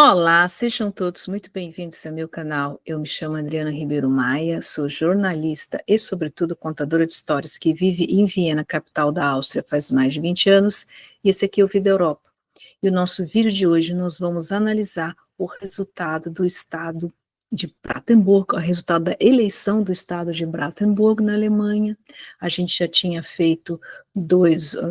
Olá, sejam todos muito bem-vindos ao meu canal. Eu me chamo Adriana Ribeiro Maia, sou jornalista e, sobretudo, contadora de histórias que vive em Viena, capital da Áustria, faz mais de 20 anos, e esse aqui é o Vida Europa. E o nosso vídeo de hoje nós vamos analisar o resultado do estado de Brandenburg, o resultado da eleição do estado de Brandenburg na Alemanha. A gente já tinha feito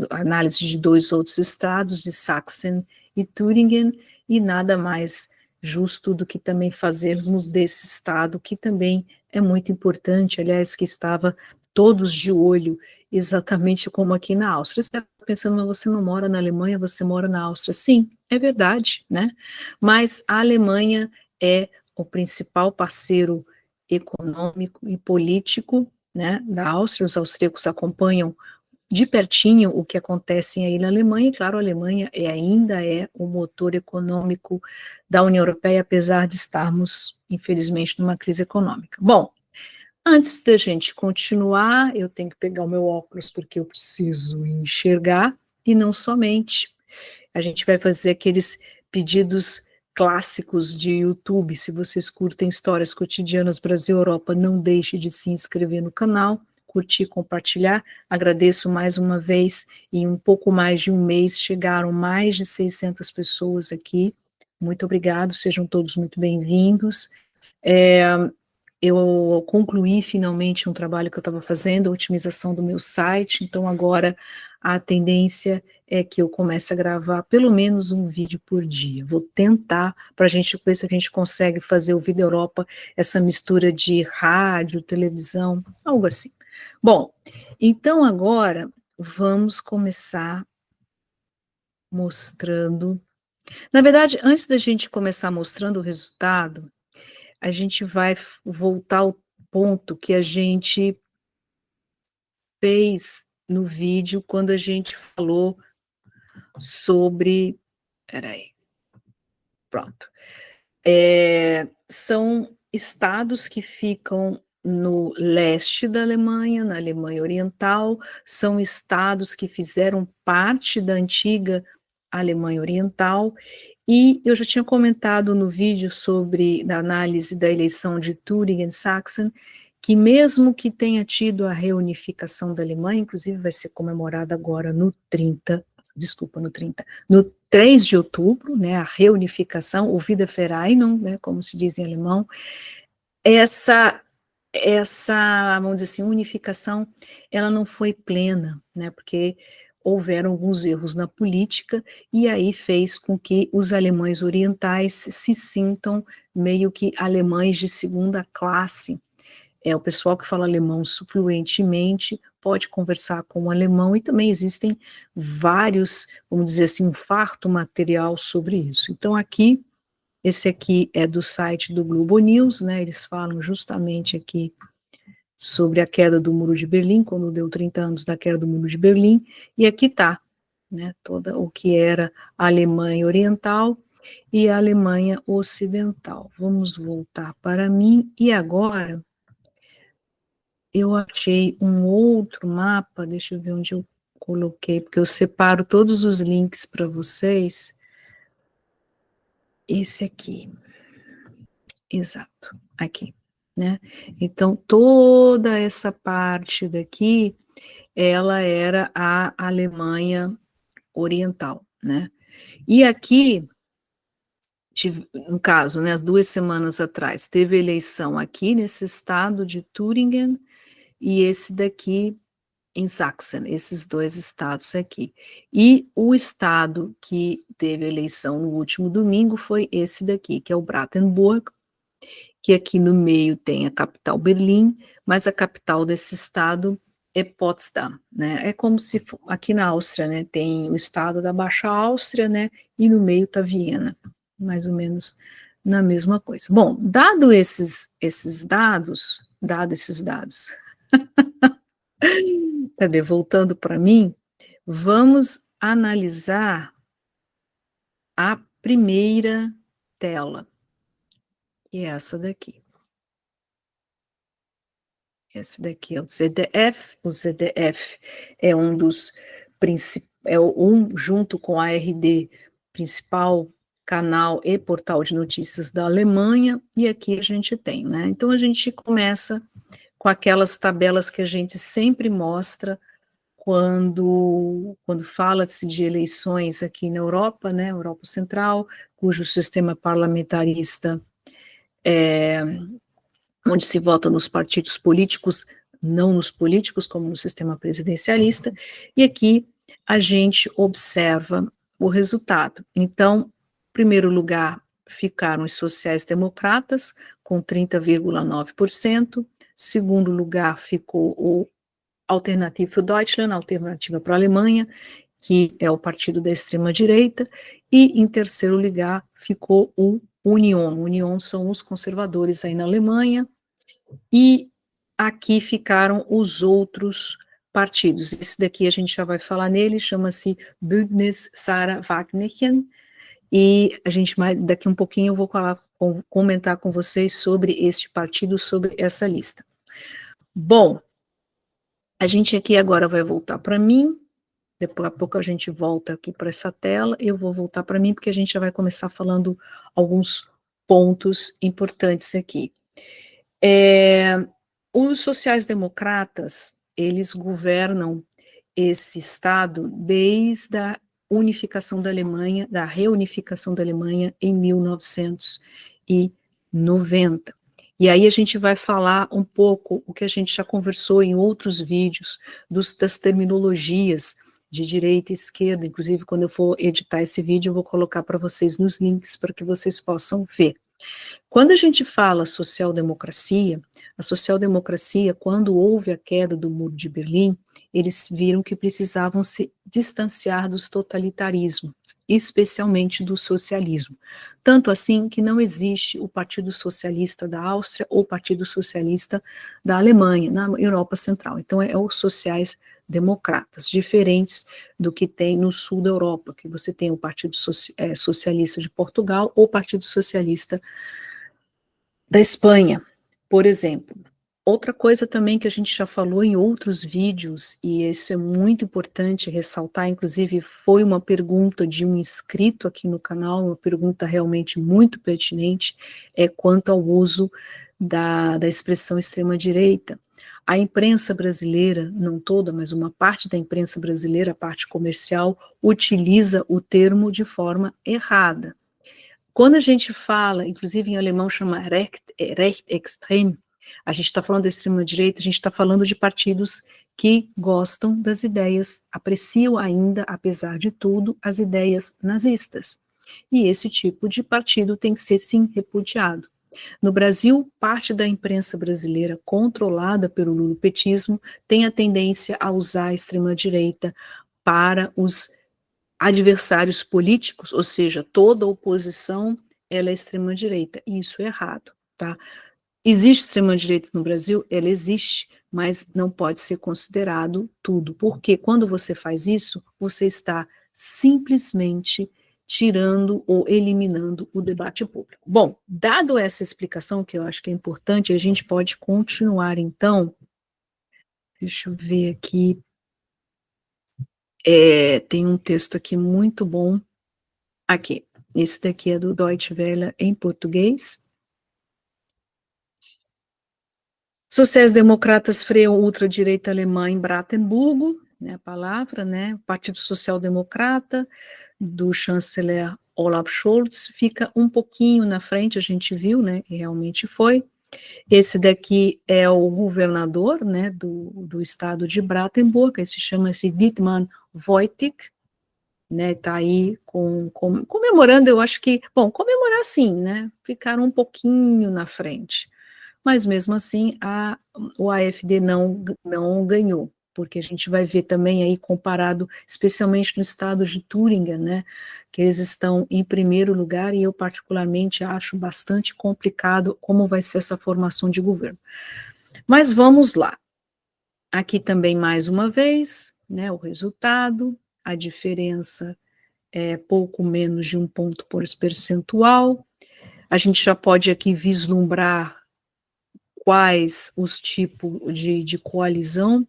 análise de dois outros estados, de Sachsen e Thüringen, e nada mais justo do que também fazermos desse estado, que também é muito importante, aliás, que estava todos de olho, exatamente como aqui na Áustria. Você está pensando, mas você não mora na Alemanha, você mora na Áustria. Sim, é verdade, né? Mas a Alemanha é o principal parceiro econômico e político, né, da Áustria. Os austríacos acompanham de pertinho o que acontece aí na Alemanha, e claro, a Alemanha ainda é o motor econômico da União Europeia, apesar de estarmos, infelizmente, numa crise econômica. Bom, antes da gente continuar, eu tenho que pegar o meu óculos porque eu preciso enxergar, e não somente. A gente vai fazer aqueles pedidos clássicos de YouTube. Se vocês curtem histórias cotidianas Brasil-Europa, não deixe de se inscrever no canal, curtir, compartilhar. Agradeço mais uma vez. Em um pouco mais de um mês chegaram mais de 600 pessoas aqui. Muito obrigado, sejam todos muito bem-vindos. Eu concluí finalmente um trabalho que eu estava fazendo, a otimização do meu site, então agora a tendência é que eu comece a gravar pelo menos um vídeo por dia. Vou tentar para a gente ver se a gente consegue fazer o Vida Europa, essa mistura de rádio, televisão, algo assim. Bom, então agora vamos começar mostrando. Na verdade, antes da gente começar mostrando o resultado, a gente vai voltar ao ponto que a gente fez no vídeo quando a gente falou sobre. Peraí, pronto. São estados que ficam no leste da Alemanha, na Alemanha Oriental, são estados que fizeram parte da antiga Alemanha Oriental, e eu já tinha comentado no vídeo sobre a análise da eleição de Thüringen, Sachsen, que mesmo que tenha tido a reunificação da Alemanha, inclusive vai ser comemorada agora no 3 de outubro, né, a reunificação, o Wiedervereinigung, né, como se diz em alemão, essa, vamos dizer assim, unificação, ela não foi plena, né, porque houveram alguns erros na política, e aí fez com que os alemães orientais se sintam meio que alemães de segunda classe. O pessoal que fala alemão fluentemente pode conversar com o alemão, e também existem vários, vamos dizer assim, um farto material sobre isso. Então aqui, esse aqui é do site do Globo News, né, eles falam justamente aqui sobre a queda do Muro de Berlim, quando deu 30 anos da queda do Muro de Berlim, e aqui está, né, toda o que era a Alemanha Oriental e a Alemanha Ocidental. Vamos voltar para mim, e agora eu achei um outro mapa, deixa eu ver onde eu coloquei, porque eu separo todos os links para vocês. Esse aqui, exato, aqui, né? Então, toda essa parte daqui, ela era a Alemanha Oriental, né? E aqui, no caso, né, as 2 semanas atrás, teve eleição aqui nesse estado de Thüringen, e esse daqui em Sachsen, esses dois estados aqui. E o estado que teve eleição no último domingo foi esse daqui, que é o Brandenburg, que aqui no meio tem a capital Berlim, mas a capital desse estado é Potsdam, né? É como se aqui na Áustria, né, tem o estado da Baixa Áustria, né, e no meio está Viena, mais ou menos na mesma coisa. Bom, dado esses dados, cadê? Voltando para mim, vamos analisar a primeira tela, que é essa daqui. Esse daqui é o ZDF. O ZDF é um dos principais, junto com a RD, principal canal e portal de notícias da Alemanha, e aqui a gente tem, né? Então a gente começa com aquelas tabelas que a gente sempre mostra quando fala-se de eleições aqui na Europa, né, Europa Central, cujo sistema parlamentarista onde se vota nos partidos políticos, não nos políticos, como no sistema presidencialista, e aqui a gente observa o resultado. Então, em primeiro lugar ficaram os sociais-democratas, com 30,9%, segundo lugar ficou o Alternative für Deutschland, Alternativa para a Alemanha, que é o partido da extrema-direita, e em terceiro lugar ficou o Union. Union são os conservadores aí na Alemanha, e aqui ficaram os outros partidos. Esse daqui a gente já vai falar nele, chama-se Bündnis Sarah Wagenknecht, e a gente daqui um pouquinho eu vou comentar com vocês sobre este partido, sobre essa lista. Bom, a gente aqui agora vai voltar para mim, depois a pouco a gente volta aqui para essa tela, eu vou voltar para mim porque a gente já vai começar falando alguns pontos importantes aqui. Os sociais-democratas, eles governam esse Estado desde a unificação da Alemanha, da reunificação da Alemanha em 1990. E aí a gente vai falar um pouco o que a gente já conversou em outros vídeos, das terminologias de direita e esquerda, inclusive quando eu for editar esse vídeo eu vou colocar para vocês nos links para que vocês possam ver. Quando a gente fala social-democracia, a social-democracia, quando houve a queda do Muro de Berlim, eles viram que precisavam se distanciar dos totalitarismos, especialmente do socialismo. Tanto assim que não existe o Partido Socialista da Áustria ou o Partido Socialista da Alemanha, na Europa Central. Então, é os sociais-democratas, diferentes do que tem no sul da Europa, que você tem o Partido Socialista de Portugal ou o Partido Socialista da Espanha, por exemplo. Outra coisa também que a gente já falou em outros vídeos, e isso é muito importante ressaltar, inclusive foi uma pergunta de um inscrito aqui no canal, uma pergunta realmente muito pertinente, é quanto ao uso da expressão extrema-direita. A imprensa brasileira, não toda, mas uma parte da imprensa brasileira, a parte comercial, utiliza o termo de forma errada. Quando a gente fala, inclusive em alemão chama Rechtsextrem, a gente está falando da extrema-direita, a gente está falando de partidos que gostam das ideias, apreciam ainda, apesar de tudo, as ideias nazistas. E esse tipo de partido tem que ser, sim, repudiado. No Brasil, parte da imprensa brasileira, controlada pelo lulopetismo, tem a tendência a usar a extrema-direita para os adversários políticos, ou seja, toda oposição, ela é extrema-direita, e isso é errado, tá? Existe extrema-direita no Brasil? Ela existe, mas não pode ser considerado tudo, porque quando você faz isso, você está simplesmente tirando ou eliminando o debate público. Bom, dado essa explicação, que eu acho que é importante, a gente pode continuar, então, deixa eu ver aqui, tem um texto aqui muito bom, aqui, esse daqui é do Deutsche Welle em português. Sociais-democratas freiam ultradireita alemã em Bratemburgo, né, a palavra, né, o Partido Social-Democrata do chanceler Olaf Scholz fica um pouquinho na frente, a gente viu, né, e realmente foi. Esse daqui é o governador, né, do estado de Bratemburgo, esse chama-se Dietmar Woidke, né, tá aí comemorando, eu acho que, bom, comemorar sim, né, ficaram um pouquinho na frente. Mas mesmo assim o AfD não ganhou, porque a gente vai ver também aí comparado, especialmente no estado de Turingia, né, que eles estão em primeiro lugar, e eu particularmente acho bastante complicado como vai ser essa formação de governo. Mas vamos lá, aqui também mais uma vez, né, o resultado, a diferença é pouco menos de 1 ponto percentual, a gente já pode aqui vislumbrar quais os tipos de coalizão.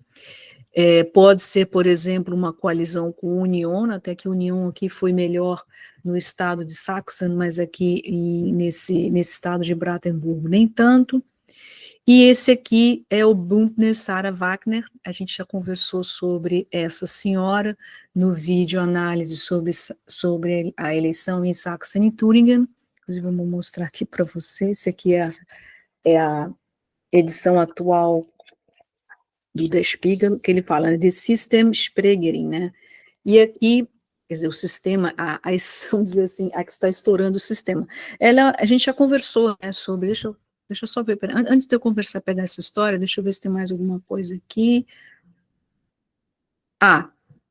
Pode ser, por exemplo, uma coalizão com a União, até que a União aqui foi melhor no estado de Sachsen, mas aqui nesse estado de Bratemburgo nem tanto. E esse aqui é o Bündnis Sarah Wagner, a gente já conversou sobre essa senhora no vídeo análise sobre a eleição em Sachsen e Thüringen, inclusive vamos mostrar aqui para vocês, esse aqui é a edição atual do Der Spiegel, que ele fala, né, de System Sprecherin, né, e aqui, quer dizer, o sistema, vamos dizer assim, a que está estourando o sistema. A gente já conversou, né, sobre, deixa eu só ver, antes de eu conversar, pegar essa história, deixa eu ver se tem mais alguma coisa aqui.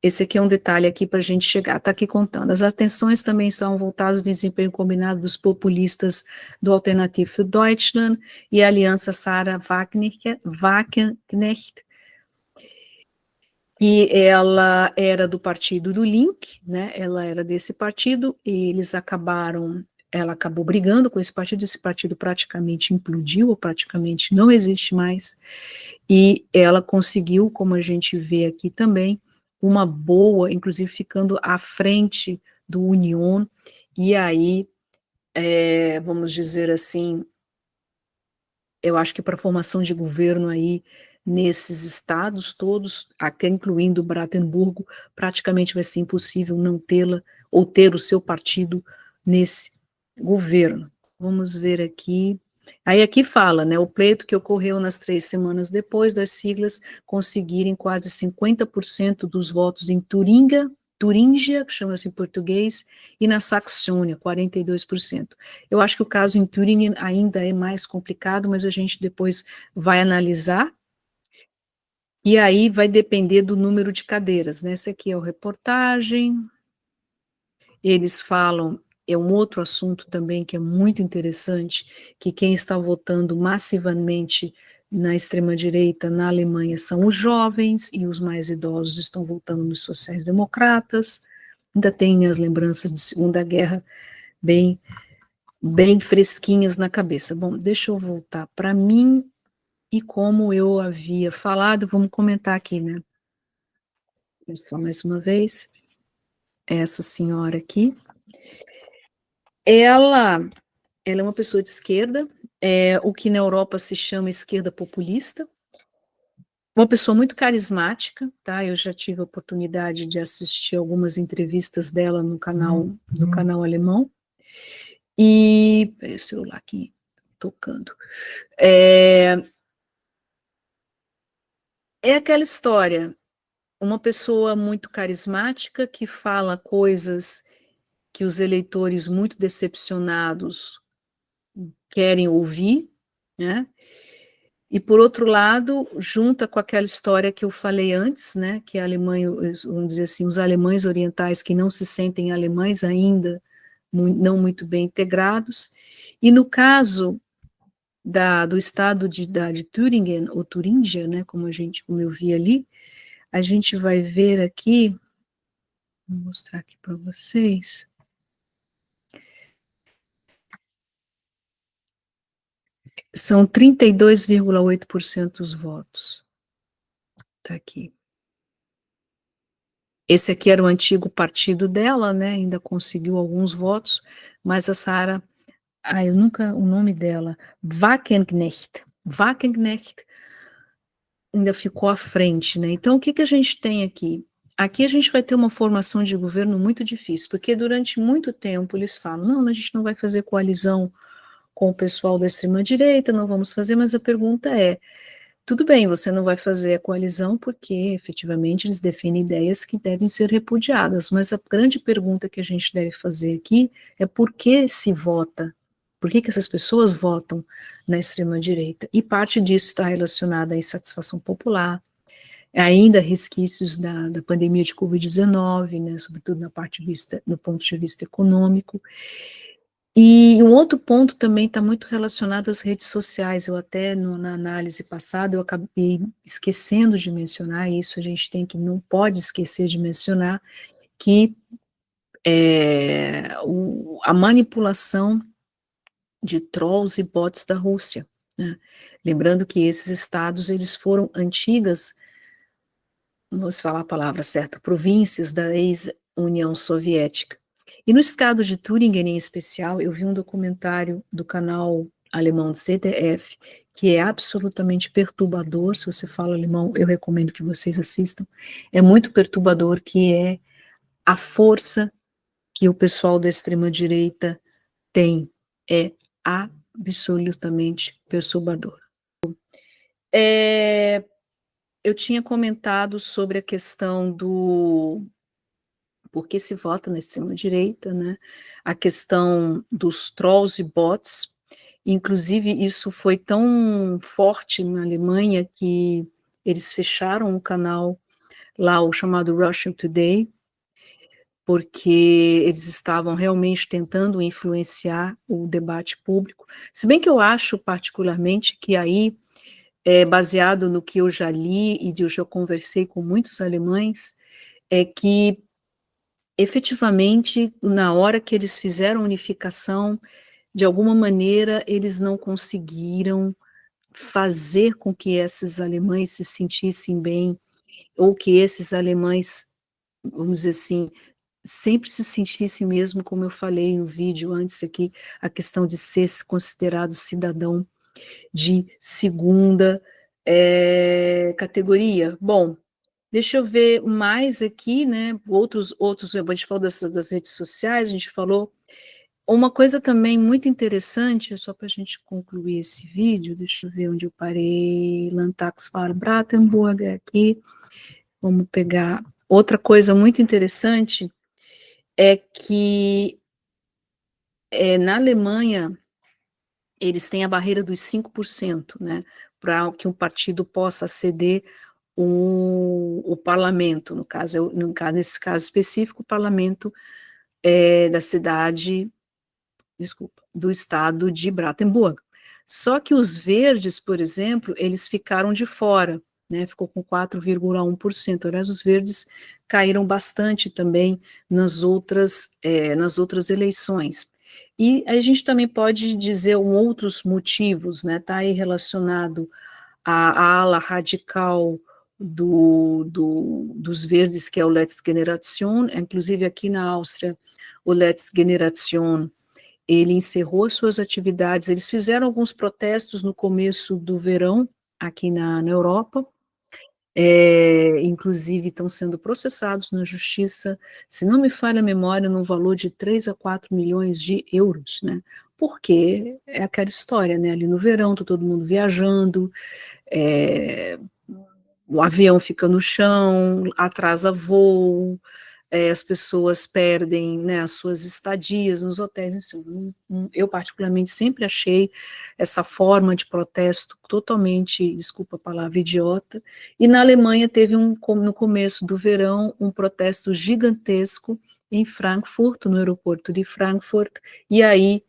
Esse aqui é um detalhe aqui para a gente chegar, está aqui contando. As atenções também são voltadas ao desempenho combinado dos populistas do Alternative für Deutschland e a Aliança Sarah Wagenknecht, e ela era do partido do Link, né, ela era desse partido, e ela acabou brigando com esse partido praticamente implodiu, ou praticamente não existe mais, e ela conseguiu, como a gente vê aqui também, uma boa, inclusive ficando à frente do Union, e aí, vamos dizer assim, eu acho que para a formação de governo aí, nesses estados todos, até incluindo Bratemburgo, praticamente vai ser impossível não tê-la, ou ter o seu partido nesse governo. Vamos ver aqui. Aí aqui fala, né, o pleito que ocorreu nas 3 semanas depois das siglas conseguirem quase 50% dos votos em Turíngia, que chama-se em português, e na Saxônia, 42%. Eu acho que o caso em Turing ainda é mais complicado, mas a gente depois vai analisar, e aí vai depender do número de cadeiras, né? Esse aqui é o reportagem, eles falam, é um outro assunto também que é muito interessante, que quem está votando massivamente na extrema-direita na Alemanha são os jovens, e os mais idosos estão votando nos sociais-democratas, ainda tem as lembranças de Segunda Guerra bem fresquinhas na cabeça. Bom, deixa eu voltar para mim, e como eu havia falado, vamos comentar aqui, né? Só mais uma vez, essa senhora aqui, ela é uma pessoa de esquerda, o que na Europa se chama esquerda populista, uma pessoa muito carismática, tá? Eu já tive a oportunidade de assistir algumas entrevistas dela no canal alemão, e, peraí, o celular aqui tocando, é aquela história, uma pessoa muito carismática que fala coisas que os eleitores muito decepcionados querem ouvir, né? E por outro lado, junta com aquela história que eu falei antes, né? Que a Alemanha, vamos dizer assim, os alemães orientais que não se sentem alemães ainda, não muito bem integrados. E no caso do estado de Thüringen, ou Turíngia, né? Como eu vi ali, a gente vai ver aqui, vou mostrar aqui para vocês. São 32,8% dos votos. Tá aqui. Esse aqui era o antigo partido dela, né? Ainda conseguiu alguns votos, mas a Sarah, o nome dela, Wagenknecht ainda ficou à frente, né? Então, o que a gente tem aqui? Aqui a gente vai ter uma formação de governo muito difícil, porque durante muito tempo eles falam, não, a gente não vai fazer coalizão com o pessoal da extrema-direita, não vamos fazer, mas a pergunta é, tudo bem, você não vai fazer a coalizão porque, efetivamente, eles defendem ideias que devem ser repudiadas, mas a grande pergunta que a gente deve fazer aqui é por que se vota, por que essas pessoas votam na extrema-direita? E parte disso está relacionada à insatisfação popular, ainda resquícios da pandemia de Covid-19, né, sobretudo no ponto de vista econômico. E um outro ponto também está muito relacionado às redes sociais, eu até na análise passada eu acabei esquecendo de mencionar isso, a gente não pode esquecer de mencionar que a manipulação de trolls e bots da Rússia, né? Lembrando que esses estados, eles foram antigas vamos falar a palavra certa, províncias da ex-União Soviética. E no estado de Thüringen, em especial, eu vi um documentário do canal alemão ZDF, que é absolutamente perturbador. Se você fala alemão, eu recomendo que vocês assistam. É muito perturbador, que é a força que o pessoal da extrema-direita tem. É absolutamente perturbador. Eu tinha comentado sobre a questão do por que se vota na extrema-direita, né? A questão dos trolls e bots. Inclusive, isso foi tão forte na Alemanha que eles fecharam o canal lá, o chamado Russia Today, porque eles estavam realmente tentando influenciar o debate público. Se bem que eu acho particularmente que aí, baseado no que eu já li e eu já conversei com muitos alemães, é que efetivamente, na hora que eles fizeram a unificação, de alguma maneira eles não conseguiram fazer com que esses alemães se sentissem bem, ou que esses alemães, vamos dizer assim, sempre se sentissem mesmo, como eu falei no vídeo antes aqui, a questão de ser considerado cidadão de segunda categoria. Bom, deixa eu ver mais aqui, né, outros, a gente falou das redes sociais, a gente falou, uma coisa também muito interessante, só para a gente concluir esse vídeo, deixa eu ver onde eu parei, Landtagswahl Bratenburg, aqui, vamos pegar, outra coisa muito interessante, é que na Alemanha, eles têm a barreira dos 5%, né, para que um partido possa aceder o parlamento, no caso, nesse caso específico, o parlamento da cidade, desculpa, do estado de Bratenburg. Só que os verdes, por exemplo, eles ficaram de fora, né, ficou com 4,1%. Aliás, os verdes caíram bastante também nas outras eleições. E a gente também pode dizer outros motivos, né, está aí relacionado à ala radical dos verdes, que é o Letzte Generation, inclusive aqui na Áustria, o Letzte Generation, ele encerrou suas atividades, eles fizeram alguns protestos no começo do verão, aqui na Europa, inclusive estão sendo processados na justiça, se não me falha a memória, no valor de 3 a 4 milhões de euros, né, porque é aquela história, né, ali no verão, tá todo mundo viajando, o avião fica no chão, atrasa voo, as pessoas perdem, né, as suas estadias nos hotéis, assim, eu particularmente sempre achei essa forma de protesto totalmente, desculpa a palavra, idiota, e na Alemanha teve no começo do verão, um protesto gigantesco em Frankfurt, no aeroporto de Frankfurt, e aí,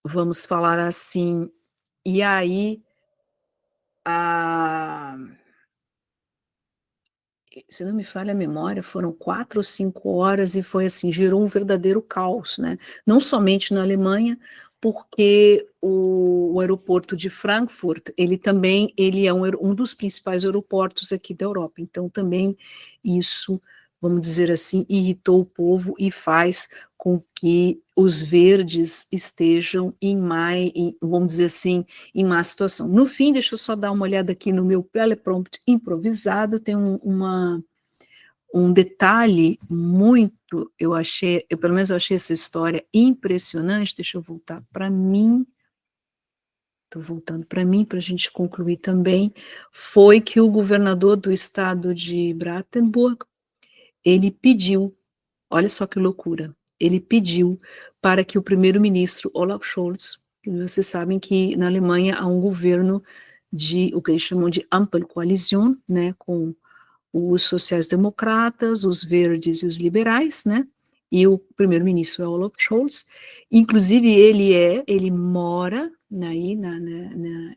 vamos falar assim, e aí, a se não me falha a memória, foram 4 ou 5 horas e foi assim, gerou um verdadeiro caos, né, não somente na Alemanha, porque o aeroporto de Frankfurt, ele é um dos principais aeroportos aqui da Europa, então também isso, vamos dizer assim, irritou o povo e faz com que os verdes estejam vamos dizer assim, em má situação. No fim, deixa eu só dar uma olhada aqui no meu teleprompter improvisado, tem um detalhe muito, pelo menos eu achei essa história impressionante, deixa eu voltar para mim, estou voltando para mim, para a gente concluir também, foi que o governador do estado de Bratenburg, ele pediu, olha só que loucura, ele pediu para que o primeiro-ministro Olaf Scholz, que vocês sabem que na Alemanha há um governo o que eles chamam de Ampelkoalition, né, com os sociais-democratas, os verdes e os liberais, né, e o primeiro-ministro é Olaf Scholz, inclusive ele mora aí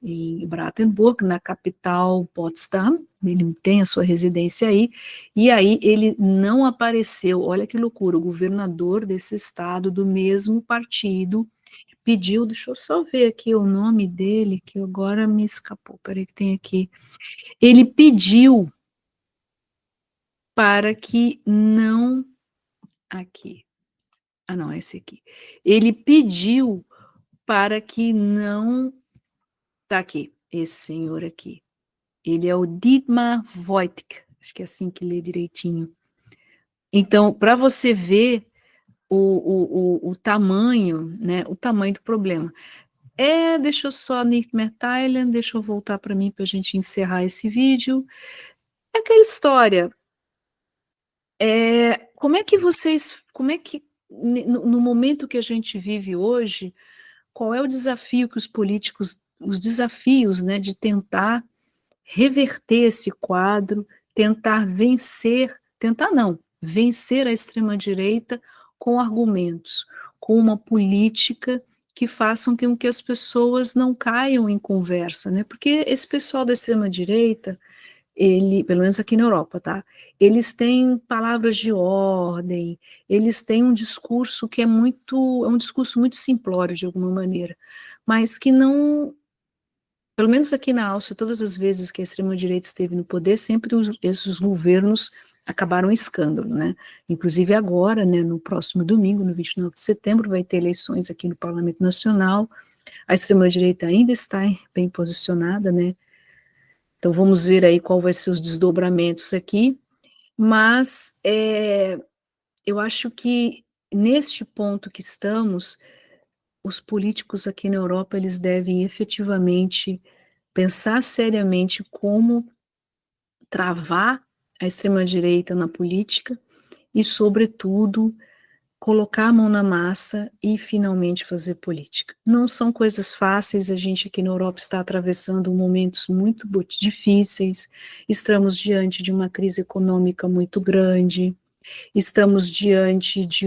em Bratenburg, na capital Potsdam, ele tem a sua residência aí, e aí ele não apareceu, olha que loucura, o governador desse estado, do mesmo partido, pediu, deixa eu só ver aqui o nome dele, que agora me escapou, peraí que tem aqui. Ele pediu para que não, aqui, não, é esse aqui. Ele pediu para que não, tá aqui, esse senhor aqui. Ele é o Dietmar Woidke, acho que é assim que lê direitinho. Então, para você ver o tamanho, né, o tamanho do problema. Deixa eu só, Nick Thailand, deixa eu voltar para mim para a gente encerrar esse vídeo. É aquela história, como é que, no momento que a gente vive hoje, qual é o desafio que os políticos, os desafios, né, de tentar reverter esse quadro, tentar vencer, tentar não, vencer a extrema-direita com argumentos, com uma política que façam com que as pessoas não caiam em conversa, né? Porque esse pessoal da extrema-direita, ele, pelo menos aqui na Europa, tá? Eles têm palavras de ordem, eles têm um discurso que é um discurso muito simplório de alguma maneira, mas que não, pelo menos aqui na Áustria, todas as vezes que a extrema-direita esteve no poder, sempre esses governos acabaram em escândalo, né? Inclusive agora, né, no próximo domingo, no 29 de setembro, vai ter eleições aqui no Parlamento Nacional, a extrema-direita ainda está bem posicionada, né? Então vamos ver aí qual vai ser os desdobramentos aqui, mas eu acho que neste ponto que estamos, os políticos aqui na Europa, eles devem efetivamente pensar seriamente como travar a extrema-direita na política e, sobretudo, colocar a mão na massa e finalmente fazer política. Não são coisas fáceis, a gente aqui na Europa está atravessando momentos muito difíceis, estamos diante de uma crise econômica muito grande, estamos diante de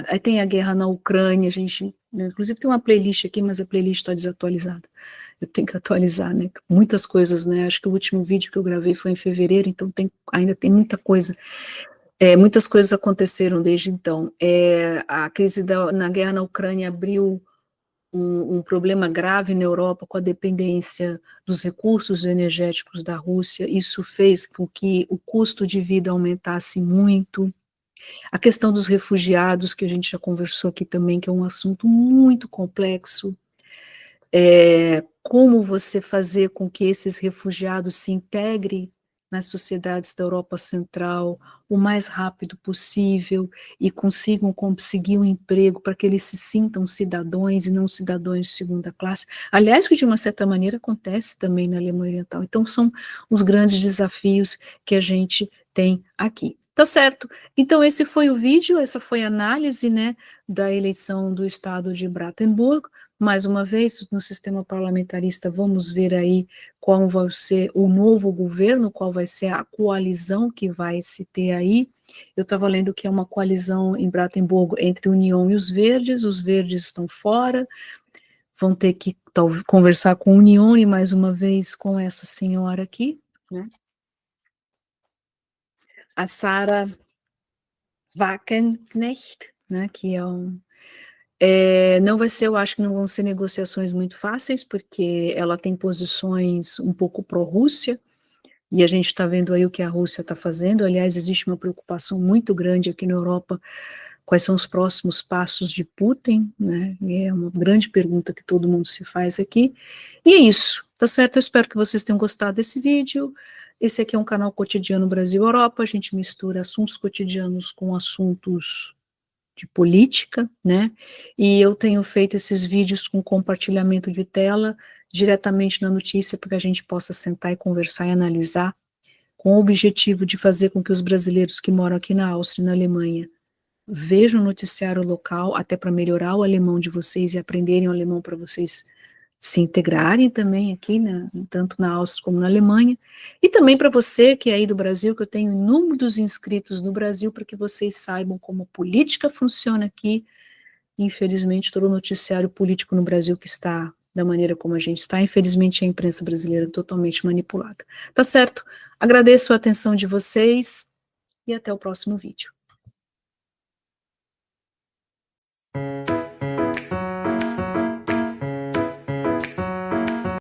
aí tem a guerra na Ucrânia, a gente, inclusive tem uma playlist aqui, mas a playlist está desatualizada. Eu tenho que atualizar, né? Muitas coisas, né? Acho que o último vídeo que eu gravei foi em fevereiro, então ainda tem muita coisa. Muitas coisas aconteceram desde então. A crise na guerra na Ucrânia abriu um problema grave na Europa com a dependência dos recursos energéticos da Rússia. Isso fez com que o custo de vida aumentasse muito. A questão dos refugiados, que a gente já conversou aqui também, que é um assunto muito complexo. Como você fazer com que esses refugiados se integrem nas sociedades da Europa Central o mais rápido possível e consigam conseguir um emprego para que eles se sintam cidadãos e não cidadãos de segunda classe. Aliás, que de uma certa maneira acontece também na Alemanha Oriental. Então, são os grandes desafios que a gente tem aqui. Tá certo? Então, esse foi o vídeo, essa foi a análise, né, da eleição do estado de Brandenburg. Mais uma vez, no sistema parlamentarista, vamos ver aí qual vai ser o novo governo, qual vai ser a coalizão que vai se ter aí. Eu estava lendo que é uma coalizão em Brandenburgo entre União e os Verdes estão fora, vão ter que conversar com a União e mais uma vez com essa senhora aqui, né? A Sarah Wagenknecht, né, que não vai ser, eu acho que não vão ser negociações muito fáceis, porque ela tem posições um pouco pró-Rússia, e a gente está vendo aí o que a Rússia está fazendo. Aliás, existe uma preocupação muito grande aqui na Europa, quais são os próximos passos de Putin, né, e é uma grande pergunta que todo mundo se faz aqui, e é isso, tá certo? Eu espero que vocês tenham gostado desse vídeo. Esse aqui é um canal cotidiano Brasil-Europa, a gente mistura assuntos cotidianos com assuntos de política, né, e eu tenho feito esses vídeos com compartilhamento de tela diretamente na notícia, para que a gente possa sentar e conversar e analisar, com o objetivo de fazer com que os brasileiros que moram aqui na Áustria e na Alemanha vejam o noticiário local, até para melhorar o alemão de vocês e aprenderem o alemão para vocês se integrarem também aqui, né, tanto na Áustria como na Alemanha, e também para você que é aí do Brasil, que eu tenho inúmeros inscritos no Brasil, para que vocês saibam como a política funciona aqui. Infelizmente, todo o noticiário político no Brasil que está da maneira como a gente está, infelizmente a imprensa brasileira é totalmente manipulada. Tá certo? Agradeço a atenção de vocês e até o próximo vídeo.